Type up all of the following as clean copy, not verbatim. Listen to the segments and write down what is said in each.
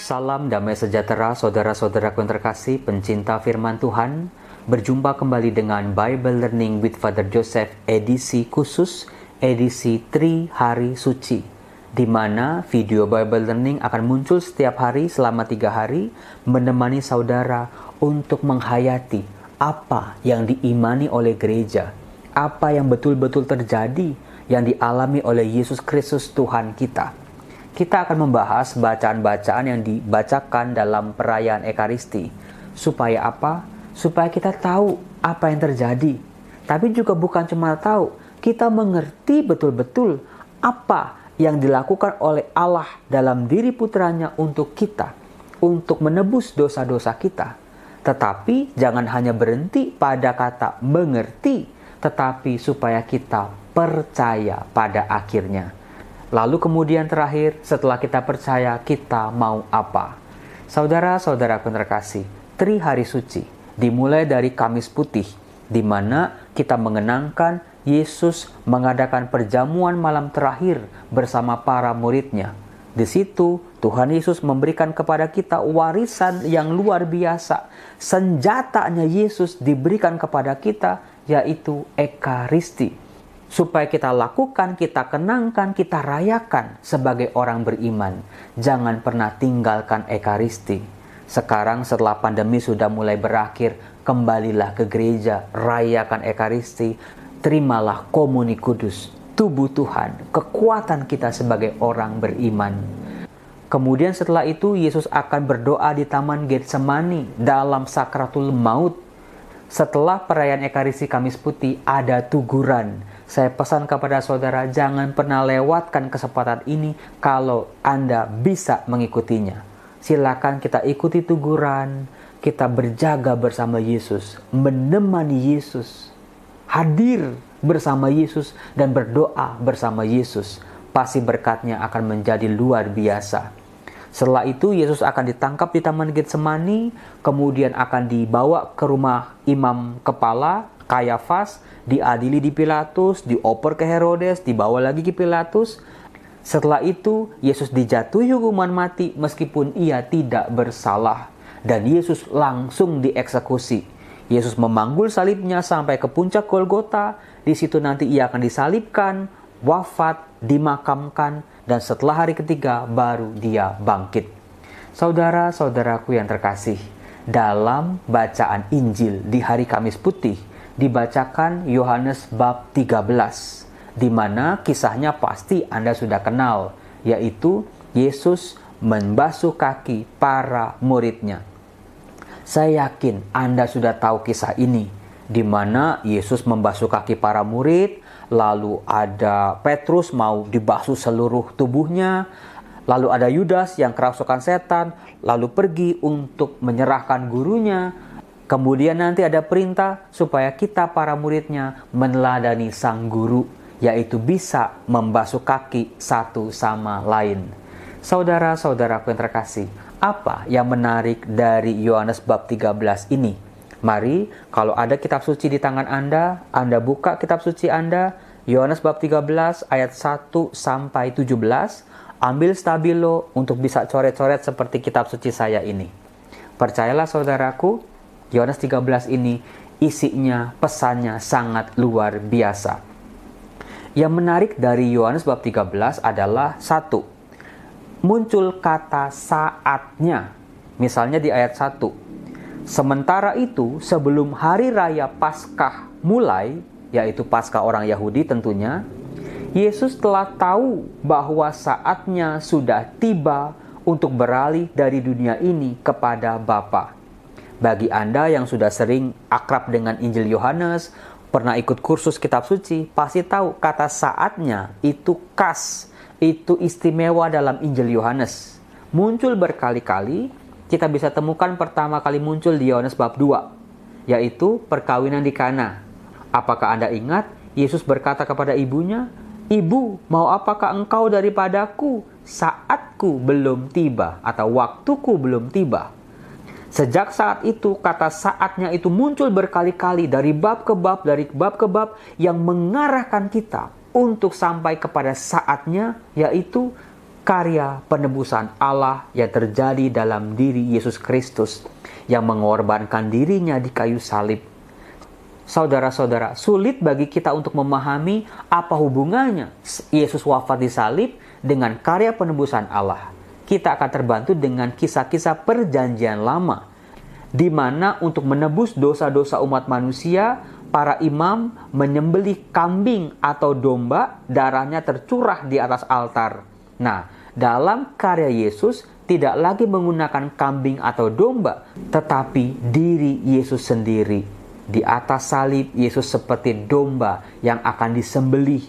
Salam damai sejahtera saudara-saudaraku yang terkasih, pencinta firman Tuhan. Berjumpa kembali dengan Bible Learning with Father Joseph edisi khusus, edisi Tri Hari Suci, di mana video Bible Learning akan muncul setiap hari selama 3 hari, menemani saudara untuk menghayati apa yang diimani oleh gereja, apa yang betul-betul terjadi yang dialami oleh Yesus Kristus Tuhan kita. Kita akan membahas bacaan-bacaan yang dibacakan dalam perayaan Ekaristi. Supaya apa? Supaya kita tahu apa yang terjadi. Tapi juga bukan cuma tahu, kita mengerti betul-betul apa yang dilakukan oleh Allah dalam diri putranya untuk kita, untuk menebus dosa-dosa kita. Tetapi jangan hanya berhenti pada kata mengerti, tetapi supaya kita percaya pada akhirnya. Lalu kemudian terakhir, setelah kita percaya, kita mau apa? Saudara-saudaraku terkasih, Tri Hari Suci dimulai dari Kamis Putih, di mana kita mengenangkan Yesus mengadakan perjamuan malam terakhir bersama para muridnya. Di situ, Tuhan Yesus memberikan kepada kita warisan yang luar biasa. Senjatanya Yesus diberikan kepada kita, yaitu Ekaristi. Supaya kita lakukan, kita kenangkan, kita rayakan sebagai orang beriman. Jangan pernah tinggalkan Ekaristi. Sekarang setelah pandemi sudah mulai berakhir, kembalilah ke gereja, rayakan Ekaristi. Terimalah komuni kudus, tubuh Tuhan, kekuatan kita sebagai orang beriman. Kemudian setelah itu Yesus akan berdoa di Taman Getsemani dalam sakratul maut. Setelah perayaan Ekaristi Kamis Putih ada tuguran. Saya pesan kepada saudara, jangan pernah lewatkan kesempatan ini kalau Anda bisa mengikutinya. Silakan kita ikuti tuguran, kita berjaga bersama Yesus, menemani Yesus, hadir bersama Yesus dan berdoa bersama Yesus. Pasti berkatnya akan menjadi luar biasa. Setelah itu Yesus akan ditangkap di Taman Getsemani, kemudian akan dibawa ke rumah imam kepala, Kayafas, diadili di Pilatus, dioper ke Herodes, dibawa lagi ke Pilatus. Setelah itu, Yesus dijatuhi hukuman mati meskipun ia tidak bersalah. Dan Yesus langsung dieksekusi. Yesus memanggul salibnya sampai ke puncak Golgota. Di situ nanti ia akan disalibkan, wafat, dimakamkan, dan setelah hari ketiga baru dia bangkit. Saudara-saudaraku yang terkasih, dalam bacaan Injil di hari Kamis Putih, dibacakan Yohanes bab 13, di mana kisahnya pasti Anda sudah kenal, yaitu Yesus membasuh kaki para muridnya. Saya yakin Anda sudah tahu kisah ini, di mana Yesus membasuh kaki para murid, lalu ada Petrus mau dibasuh seluruh tubuhnya, lalu ada Yudas yang kerasukan setan, lalu pergi untuk menyerahkan gurunya. Kemudian nanti ada perintah supaya kita para muridnya meneladani sang guru, yaitu bisa membasuh kaki satu sama lain. Saudara-saudaraku yang terkasih, apa yang menarik dari Yohanes bab 13 ini? Mari, kalau ada kitab suci di tangan Anda buka kitab suci Anda, Yohanes bab 13 ayat 1 sampai 17, ambil stabilo untuk bisa coret-coret seperti kitab suci saya ini. Percayalah saudaraku, Yohanes 13 ini isinya, pesannya sangat luar biasa. Yang menarik dari Yohanes bab 13 adalah 1. Muncul kata saatnya. Misalnya di ayat 1. Sementara itu, sebelum hari raya Paskah mulai, yaitu Paskah orang Yahudi tentunya, Yesus telah tahu bahwa saatnya sudah tiba untuk beralih dari dunia ini kepada Bapa. Bagi Anda yang sudah sering akrab dengan Injil Yohanes, pernah ikut kursus kitab suci, pasti tahu kata saatnya itu khas, itu istimewa dalam Injil Yohanes. Muncul berkali-kali, kita bisa temukan pertama kali muncul di Yohanes bab 2, yaitu perkawinan di Kana. Apakah Anda ingat, Yesus berkata kepada ibunya, "Ibu, mau apakah engkau daripadaku? Saatku belum tiba," atau waktuku belum tiba. Sejak saat itu, kata saatnya itu muncul berkali-kali dari bab ke bab yang mengarahkan kita untuk sampai kepada saatnya, yaitu karya penebusan Allah yang terjadi dalam diri Yesus Kristus yang mengorbankan dirinya di kayu salib. Saudara-saudara, sulit bagi kita untuk memahami apa hubungannya Yesus wafat di salib dengan karya penebusan Allah. Kita akan terbantu dengan kisah-kisah perjanjian lama, di mana untuk menebus dosa-dosa umat manusia, para imam menyembelih kambing atau domba, darahnya tercurah di atas altar. Nah, dalam karya Yesus tidak lagi menggunakan kambing atau domba, tetapi diri Yesus sendiri. Di atas salib, Yesus seperti domba yang akan disembelih.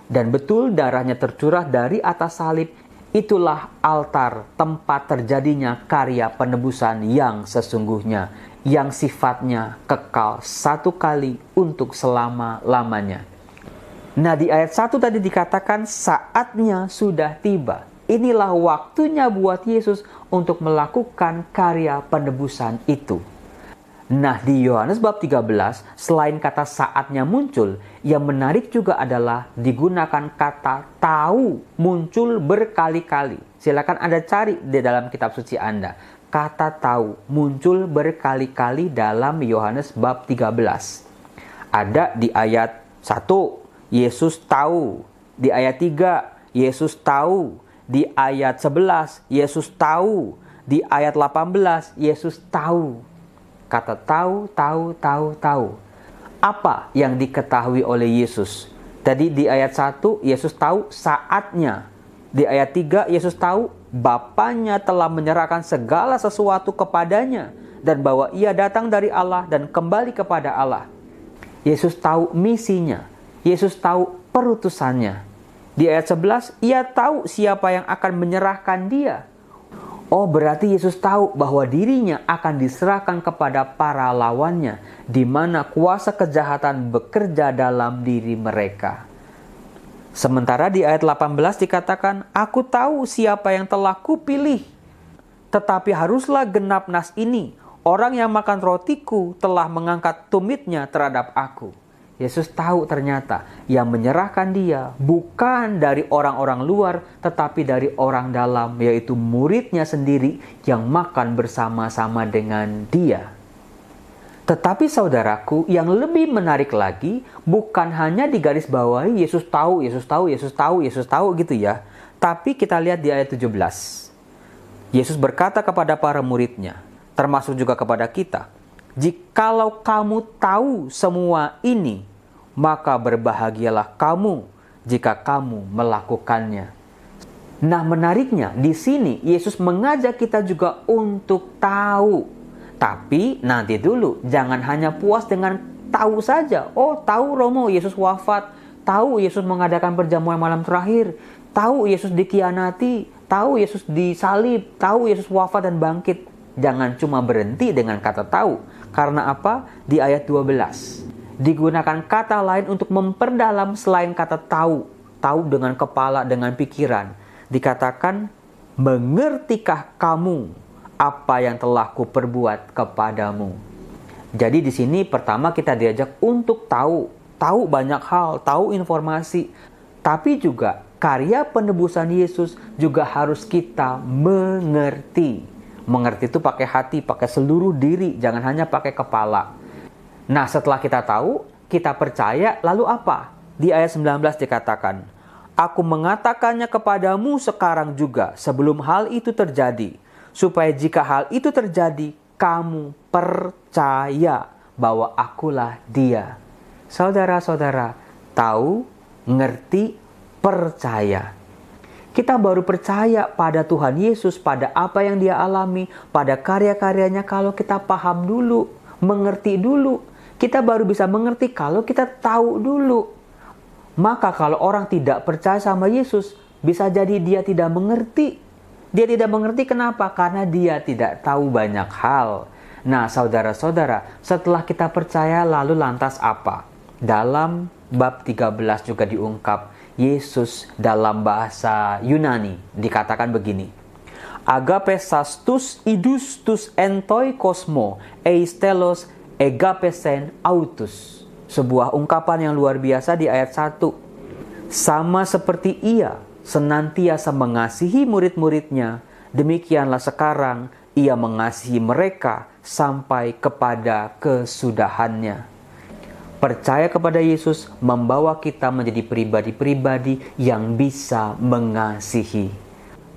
Dan betul darahnya tercurah dari atas salib. Itulah altar tempat terjadinya karya penebusan yang sesungguhnya, yang sifatnya kekal satu kali untuk selama-lamanya. Nah, di ayat 1 tadi dikatakan saatnya sudah tiba. Inilah waktunya buat Yesus untuk melakukan karya penebusan itu. Nah, di Yohanes bab 13, selain kata saatnya muncul, yang menarik juga adalah digunakan kata tahu muncul berkali-kali. Silakan Anda cari di dalam kitab suci Anda. Kata tahu muncul berkali-kali dalam Yohanes bab 13. Ada di ayat 1, Yesus tahu. Di ayat 3, Yesus tahu. Di ayat 11, Yesus tahu. Di ayat 18, Yesus tahu. Kata tahu. Apa yang diketahui oleh Yesus? Tadi di ayat 1, Yesus tahu saatnya. Di ayat 3, Yesus tahu Bapanya telah menyerahkan segala sesuatu kepadanya, dan bahwa ia datang dari Allah dan kembali kepada Allah. Yesus tahu misinya. Yesus tahu perutusannya. Di ayat 11, ia tahu siapa yang akan menyerahkan dia. Oh, berarti Yesus tahu bahwa dirinya akan diserahkan kepada para lawannya, di mana kuasa kejahatan bekerja dalam diri mereka. Sementara di ayat 18 dikatakan, aku tahu siapa yang telah kupilih. Tetapi haruslah genap nas ini, orang yang makan rotiku telah mengangkat tumitnya terhadap aku. Yesus tahu ternyata yang menyerahkan dia bukan dari orang-orang luar, tetapi dari orang dalam, yaitu muridnya sendiri yang makan bersama-sama dengan dia. Tetapi saudaraku, yang lebih menarik lagi, bukan hanya digarisbawahi Yesus tahu gitu ya. Tapi kita lihat di ayat 17. Yesus berkata kepada para muridnya, termasuk juga kepada kita, jikalau kamu tahu semua ini, maka berbahagialah kamu jika kamu melakukannya. Nah, menariknya di sini Yesus mengajak kita juga untuk tahu. Tapi nanti dulu, jangan hanya puas dengan tahu saja. Oh, tahu Romo Yesus wafat, tahu Yesus mengadakan perjamuan malam terakhir, tahu Yesus dikhianati, tahu Yesus disalib, tahu Yesus wafat dan bangkit. Jangan cuma berhenti dengan kata tahu. Karena apa? Di ayat 12 digunakan kata lain untuk memperdalam selain kata tahu. Tahu dengan kepala, dengan pikiran. Dikatakan, mengertikah kamu apa yang telah kuperbuat kepadamu? Jadi di sini pertama kita diajak untuk tahu. Tahu banyak hal, tahu informasi. Tapi juga karya penebusan Yesus juga harus kita mengerti. Mengerti itu pakai hati, pakai seluruh diri, jangan hanya pakai kepala. Nah, setelah kita tahu, kita percaya, lalu apa? Di ayat 19 dikatakan, aku mengatakannya kepadamu sekarang juga, sebelum hal itu terjadi, supaya jika hal itu terjadi, kamu percaya bahwa akulah Dia. Saudara-saudara, tahu, ngerti, percaya. Kita baru percaya pada Tuhan Yesus, pada apa yang Dia alami, pada karya-karyanya kalau kita paham dulu, mengerti dulu. Kita baru bisa mengerti kalau kita tahu dulu. Maka kalau orang tidak percaya sama Yesus, bisa jadi dia tidak mengerti. Dia tidak mengerti kenapa? Karena dia tidak tahu banyak hal. Nah, saudara-saudara, setelah kita percaya lalu lantas apa? Dalam bab 13 juga diungkap, Yesus dalam bahasa Yunani dikatakan begini. Agapes tus idus tus entoi kosmo eistelos egapesen autus. Sebuah ungkapan yang luar biasa di ayat 1. Sama seperti ia, senantiasa mengasihi murid-muridnya, demikianlah sekarang ia mengasihi mereka sampai kepada kesudahannya. Percaya kepada Yesus membawa kita menjadi pribadi-pribadi yang bisa mengasihi.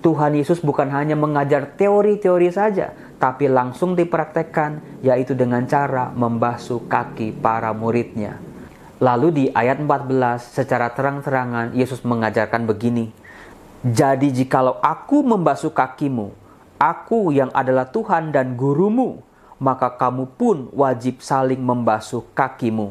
Tuhan Yesus bukan hanya mengajar teori-teori saja, tapi langsung dipraktekkan, yaitu dengan cara membasuh kaki para muridnya. Lalu di ayat 14 secara terang-terangan Yesus mengajarkan begini, "Jadi jikalau aku membasuh kakimu, aku yang adalah Tuhan dan gurumu, maka kamu pun wajib saling membasuh kakimu.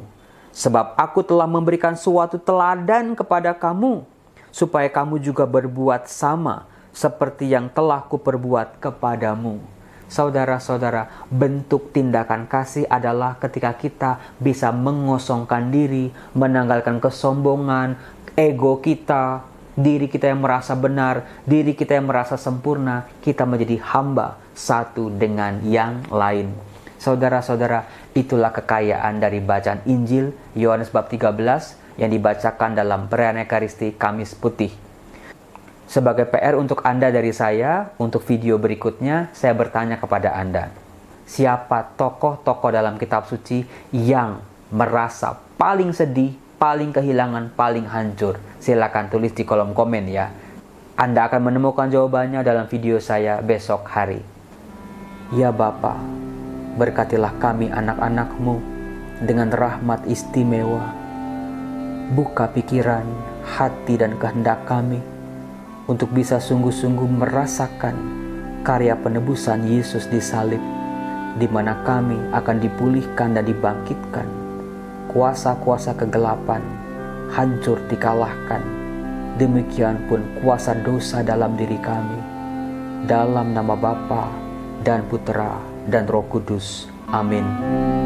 Sebab aku telah memberikan suatu teladan kepada kamu, supaya kamu juga berbuat sama seperti yang telah kuperbuat kepadamu." Saudara-saudara, bentuk tindakan kasih adalah ketika kita bisa mengosongkan diri, menanggalkan kesombongan, ego kita, diri kita yang merasa benar, diri kita yang merasa sempurna, kita menjadi hamba satu dengan yang lain. Saudara-saudara, itulah kekayaan dari bacaan Injil Yohanes bab 13 yang dibacakan dalam perayaan Ekaristi Kamis Putih. Sebagai PR untuk Anda dari saya, untuk video berikutnya, saya bertanya kepada Anda, siapa tokoh-tokoh dalam kitab suci yang merasa paling sedih, paling kehilangan, paling hancur? Silakan tulis di kolom komen ya. Anda akan menemukan jawabannya dalam video saya besok hari. Ya Bapa, berkatilah kami anak-anak-Mu dengan rahmat istimewa. Buka pikiran, hati dan kehendak kami untuk bisa sungguh-sungguh merasakan karya penebusan Yesus di salib, di mana kami akan dipulihkan dan dibangkitkan. Kuasa-kuasa kegelapan hancur dikalahkan. Demikian pun kuasa dosa dalam diri kami. Dalam nama Bapa dan Putera dan Roh Kudus. Amin.